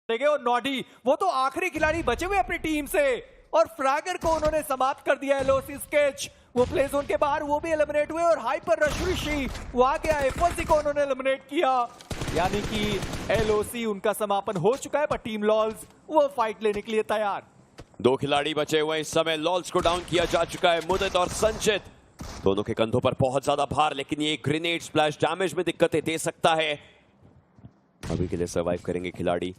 और नॉडी वो तो आखिरी खिलाड़ी बचे हुए अपनी टीम से, और फ्रैगर को उन्होंने समाप्त कर दिया। एलओसी स्केच वो प्ले जोन के बाहर, वो भी एलिमिनेट हुए, और हाइपर रश ऋषि वो आ गया, एफओसी को उन्होंने एलिमिनेट किया। यानी कि एलओसी उनका समापन हो चुका है, पर टीम लॉल्स वो फाइट लेने के लिए तैयार। 2 खिलाड़ी बचे हुए इस समय। लॉल्स को डाउन किया जा चुका है। मुदित और संचित दोनों के कंधों पर बहुत ज्यादा भार, लेकिन ये ग्रेनेड स्प्लैश डैमेज में दिक्कतें दे सकता है। अभी के लिए सर्वाइव करेंगे खिलाड़ी।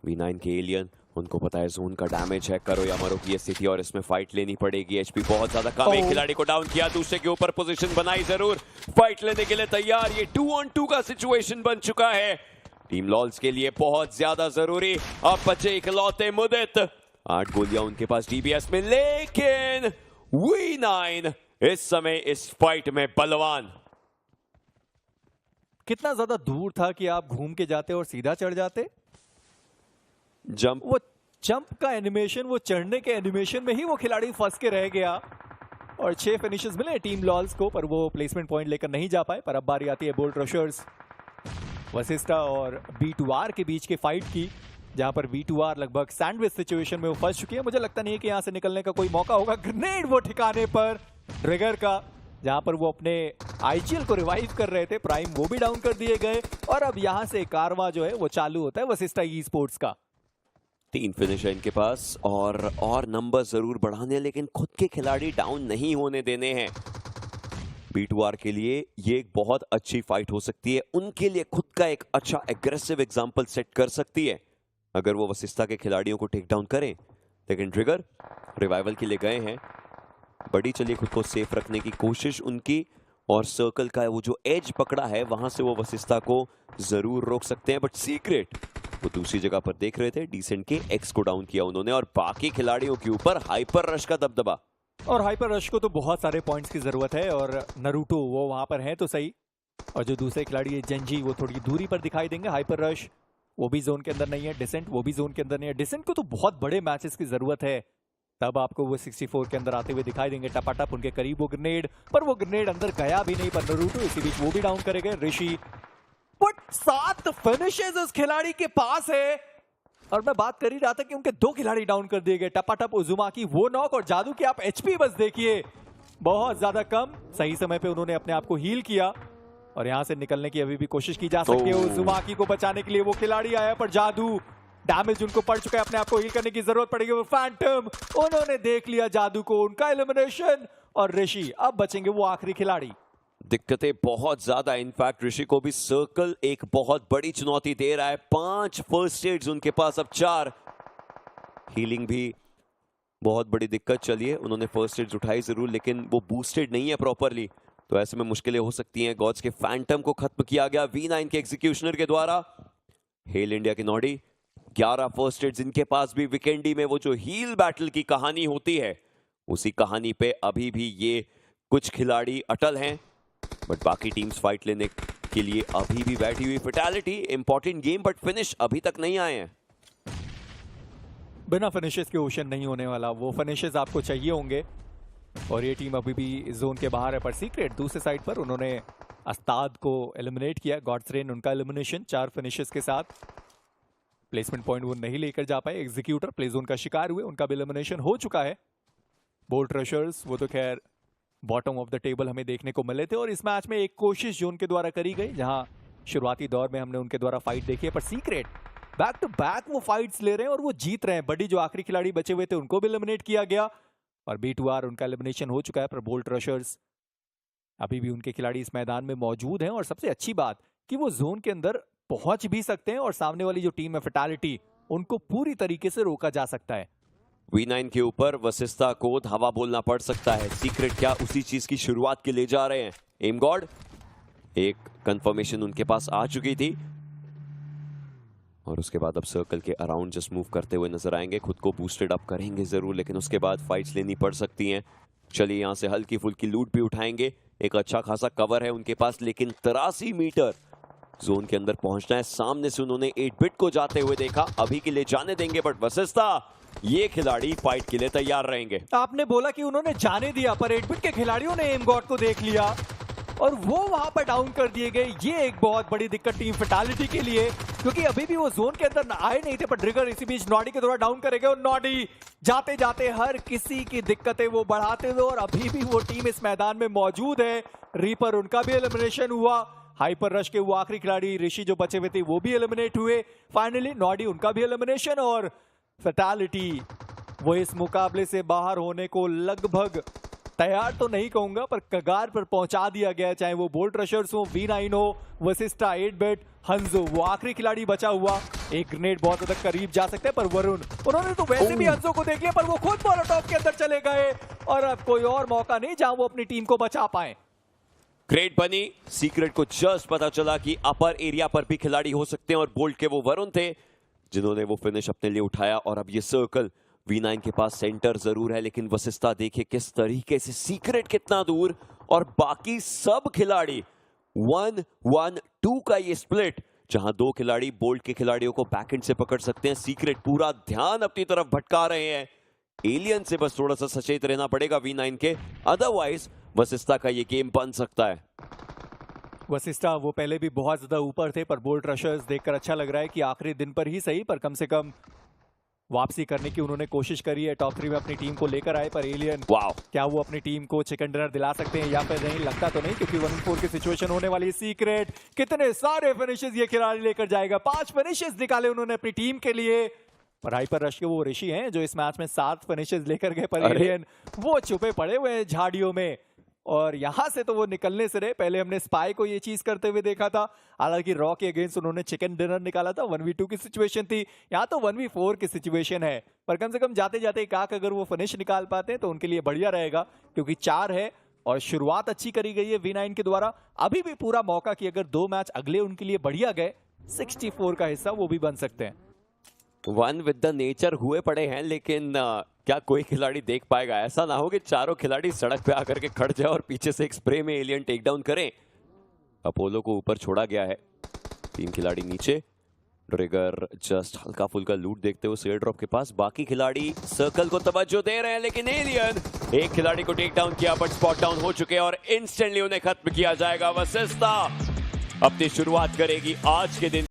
V9 के एलियन, उनको पता है जोन का डैमेज है, करो या मरो की स्थिति, और इसमें फाइट लेनी पड़ेगी। एचपी बहुत ज्यादा कम। एक खिलाड़ी को डाउन किया, दूसरे के ऊपर पोजीशन बनाई, जरूर फाइट लेने के लिए तैयार। ये 2 on 2 का सिचुएशन बन चुका है टीम लॉल्स के लिए, बहुत ज्यादा जरूरी। अब बचे इकलौते मुदित, 8 गोलियां उनके पास डीबीएस में, लेकिन V9 इस समय इस फाइट में बलवान। कितना ज्यादा दूर था कि आप घूम के जाते और सीधा चढ़ जाते। जंप, वो जंप का एनिमेशन, वो चढ़ने के एनिमेशन में ही वो खिलाड़ी फंस के रह गया, और 6 फिनिशेस मिले टीम लॉल्स को, पर वो प्लेसमेंट पॉइंट लेकर नहीं जा पाए। पर अब बारी आती है बोल्ट रशर्स वशिष्ठा और B2R के बीच के फाइट की, जहां पर B2R लगभग सैंडविच सिचुएशन में वो फंस चुकी है। मुझे लगता नहीं है कि यहां से निकलने का कोई मौका होगा। ग्रेनेड वो ठिकाने पर ट्रिगर का, जहां पर वो अपने आईजीएल को रिवाइव कर रहे थे। प्राइम वो भी डाउन कर दिए गए, और अब यहां से कारवां जो है वो चालू होता है वशिष्ठा ई स्पोर्ट्स का। 3 फिनिश है इनके पास, और नंबर जरूर बढ़ाने, लेकिन खुद के खिलाड़ी डाउन नहीं होने देने हैं। B2R के लिए ये एक बहुत अच्छी फाइट हो सकती है, उनके लिए खुद का एक अच्छा एग्रेसिव एग्जांपल सेट कर सकती है अगर वो वशिष्ठा के खिलाड़ियों को टेक डाउन करें। लेकिन ट्रिगर रिवाइवल के लिए गए हैं, बड़ी चलिए खुद को सेफ रखने की कोशिश उनकी, और सर्कल का वो जो एज पकड़ा है वहां से वो वशिष्ठा को जरूर रोक सकते हैं। बट सीक्रेट वो दूसरी जगह पर देख रहे थे। डिसेंट के एक्स को डाउन किया उन्होंने, और बाकी खिलाड़ियों के ऊपर हाइपर रश का दबदबा। और हाइपर रश को तो बहुत सारे पॉइंट्स की जरूरत है, और नरूटो वो वहां पर है तो सही, और जो दूसरे खिलाड़ी है जेंजी वो थोड़ी दूरी पर दिखाई देंगे। हाइपर रश वो भी जोन के अंदर नहीं है, डिसेंट वो भी जोन के अंदर नहीं है। डिसेंट को तो बहुत बड़े मैचेस की जरूरत है, तब आपको वो 64 के अंदर आते हुए दिखाई देंगे। टपाटप उनके करीब वो ग्रेनेड, पर वो ग्रेनेड अंदर गया भी नहीं। पर नरूटो इसी बीच वो भी डाउन करेंगे। ऋषि, बट 7 फिनिशेस उस खिलाड़ी के पास है, और मैं बात कर ही रहा था कि उनके 2 खिलाड़ी डाउन कर दिए गए। टपाटप उजुमाकी वो नॉक, और जादू की आप एचपी बस देखिए बहुत ज्यादा कम। सही समय पे उन्होंने अपने आप को हील किया, और यहां से निकलने की अभी भी कोशिश की जा सकती है। उजुमाकी को बचाने के लिए वो खिलाड़ी आया, पर जादू डैमेज उनको पड़ चुका है, अपने आप को हील करने की जरूरत पड़ेगी। वो फैंटम उन्होंने देख लिया जादू को, उनका एलिमिनेशन। और ऋषि अब बचेंगे वो आखिरी खिलाड़ी। दिक्कतें बहुत ज्यादा, इनफैक्ट ऋषि को भी सर्कल एक बहुत बड़ी चुनौती दे रहा है। 5 फर्स्ट एड्स उनके पास, अब 4 हीलिंग भी बहुत बड़ी दिक्कत। चलिए उन्होंने फर्स्ट एड्स उठाई जरूर, लेकिन वो बूस्टेड नहीं है प्रॉपरली, तो ऐसे में मुश्किलें हो सकती हैं। गॉड्स के फैंटम को खत्म किया गया V9 के एग्जीक्यूशनर के द्वारा। हेल इंडिया की नॉडी 11 फर्स्ट एड्स इनके पास भी। वीकेंडी में वो जो हील बैटल की कहानी होती है, उसी कहानी पे अभी भी ये कुछ खिलाड़ी अटल हैं, बट बाकी टीम्स फाइट लेने के लिए अभी भी बैठी हुई। Fatality important game, but finish अभी तक नहीं आए हैं। बिना फिनिशेस के ओशन नहीं होने वाला, वो फिनिशेस आपको चाहिए होंगे, और ये टीम अभी भी जोन के बाहर है। पर सीक्रेट दूसरे साइड पर उन्होंने अस्ताद को एलिमिनेट किया। गॉड्स रेन उनका एलिमिनेशन 4 फिनिशेस के साथ। प्लेसमेंट पॉइंट वो नहीं लेकर जा पाए। एग्जीक्यूटर प्ले जोन का शिकार हुए, उनका भी एलिमिनेशन हो चुका है। बोल्ट रशर्स वो तो खैर बॉटम ऑफ द टेबल हमें देखने को मिले थे, और इस मैच में एक कोशिश जो उनके द्वारा करी गई, जहां शुरुआती दौर में हमने उनके द्वारा फाइट देखी है, पर सीक्रेट बैक टू बैक वो फाइट्स ले रहे हैं और वो जीत रहे हैं। बड़ी जो आखिरी खिलाड़ी बचे हुए थे उनको भी एलिमिनेट किया गया, और B2R उनका एलिमिनेशन हो चुका है। पर बोल्ट रशर्स अभी भी उनके खिलाड़ी इस मैदान में मौजूद हैं, और सबसे अच्छी बात कि वो जोन के अंदर पहुंच भी सकते हैं, और सामने वाली जो टीम है फैटेलिटी उनको पूरी तरीके से रोका जा सकता है। V9 के ऊपर वशिष्ठा को धावा बोलना पड़ सकता है। सीक्रेट क्या उसी चीज की शुरुआत के ले जा रहे हैं। एम गॉड एक कंफर्मेशन उनके पास आ चुकी थी, और उसके बाद अब सर्कल के अराउंड जस्ट मूव करते हुए नजर आएंगे। खुद को बूस्टेड अप करेंगे जरूर, लेकिन उसके बाद फाइट्स लेनी पड़ सकती हैं। चलिए यहां से हल्की फुल्की लूट भी उठाएंगे। एक अच्छा खासा कवर है उनके पास, लेकिन 83 मीटर जोन के अंदर पहुंचना है। सामने से उन्होंने 8 बिट को जाते हुए देखा, अभी के लिए जाने देंगे, बट वशिष्ठा ये खिलाड़ी फाइट के लिए तैयार रहेंगे। आपने बोला कि उन्होंने जाने दिया, पर 8 बिट के खिलाड़ियों ने एम गॉड को देख लिया, और वो वहां पर डाउन कर दिए गए। ये एक बहुत बड़ी दिक्कत टीम फैटेलिटी के लिए, क्योंकि अभी भी वो जोन के अंदर आए नहीं थे, पर ट्रिगर इसी बीच नॉडी के द्वारा डाउन करेंगे और नॉडी जाते जाते हर किसी की दिक्कतें वो बढ़ाते हुए, और अभी भी वो टीम इस मैदान में मौजूद है। रीपर उनका भी एलिमिनेशन हुआ, हाइपर रश के वो आखिरी खिलाड़ी ऋषि जो बचे हुए थे वो भी एलिमिनेट हुए। फाइनली नॉडी उनका भी एलिमिनेशन, और फैटालिटी वो इस मुकाबले से बाहर होने को लगभग तैयार तो नहीं कहूंगा, पर कगार पर पहुंचा दिया गया। चाहे वो बोल्ट रशर्स हो, V9 हो, वशिष्ठा, 8-बिट, हंजो, वो आखिरी खिलाड़ी बचा हुआ। एक ग्रेनेड बहुत हद तक करीब जा सकते हैं, पर वरुण उन्होंने तो वैसे भी हंजो को देख लिया, पर वो खुद मोलोटॉव के अंदर चले गए, और अब कोई और मौका नहीं जहां वो अपनी टीम को बचा पाए। ग्रेट बनी, सीक्रेट को जस्ट पता चला कि अपर एरिया पर भी खिलाड़ी हो सकते हैं, और बोल्ट के वो वरुण थे जिन्होंने वो फिनिश अपने लिए उठाया। और अब ये सर्कल V9 के पास सेंटर जरूर है, लेकिन वशिष्ठा देखिए किस तरीके से, सीक्रेट कितना दूर, और बाकी सब खिलाड़ी 1-1-2 का ये स्प्लिट, जहां 2 खिलाड़ी बोल्ट के खिलाड़ियों को बैकएंड से पकड़ सकते हैं। सीक्रेट पूरा ध्यान अपनी तरफ भटका रहे हैं। एलियन से बस थोड़ा सा सचेत रहना पड़ेगा V9 के, अदरवाइज वशिष्ठा का ये गेम बन सकता है। वशिष्ठा वो पहले भी बहुत ज्यादा ऊपर थे, पर बोल्ट रशर्स देखकर अच्छा लग रहा है कि आखिरी दिन पर ही सही, पर कम से कम वापसी करने की उन्होंने कोशिश करी है। टॉप 3 में अपनी टीम को लेकर आए, पर एलियन क्या वो अपनी टीम को चिकन डिनर दिला सकते हैं या फिर नहीं, लगता तो नहीं, क्योंकि 1-4 की सिचुएशन होने वाली है। सीक्रेट कितने सारे फिनिशेस ये खिलाड़ी लेकर जाएगा, 5 फिनिशेस निकाले उन्होंने अपनी टीम के लिए। पर हाइपर रश के वो ऋषि हैं जो इस मैच में 7 फिनिशेस लेकर गए, पर एलियन वो छुपे पड़े हुए हैं झाड़ियों में, और यहां से तो वो निकलने से रहे। पहले हमने स्पाई को ये चीज करते हुए देखा था, हालांकि रॉ के अगेंस्ट उन्होंने चिकन डिनर निकाला था। 1v2 की सिचुएशन थी, यहाँ तो 1v4 की सिचुएशन है, पर कम से कम जाते जाते काक अगर वो फिनिश निकाल पाते हैं तो उनके लिए बढ़िया रहेगा, क्योंकि 4 है और शुरुआत अच्छी करी गई है V9 के द्वारा। अभी भी पूरा मौका कि अगर 2 मैच अगले उनके लिए बढ़िया गए, 64 का हिस्सा वो भी बन सकते हैं। वन विद द नेचर हुए पड़े हैं, लेकिन क्या कोई खिलाड़ी देख पाएगा? ऐसा ना हो कि चारों खिलाड़ी सड़क पे आकर के खड़ जाए और पीछे से एक स्प्रे में एलियन टेक डाउन करें। अपोलो को ऊपर छोड़ा गया है, 3 खिलाड़ी नीचे। ट्रिगर जस्ट हल्का फुल्का लूट देखते हुए एयर ड्रॉप के पास, बाकी खिलाड़ी सर्कल को तवज्जो दे रहे हैं, लेकिन एलियन एक खिलाड़ी को टेक डाउन किया, बट स्पॉट डाउन हो चुके हैं और इंस्टेंटली उन्हें खत्म किया जाएगा। वशिष्ठा अपनी शुरुआत करेगी आज के दिन।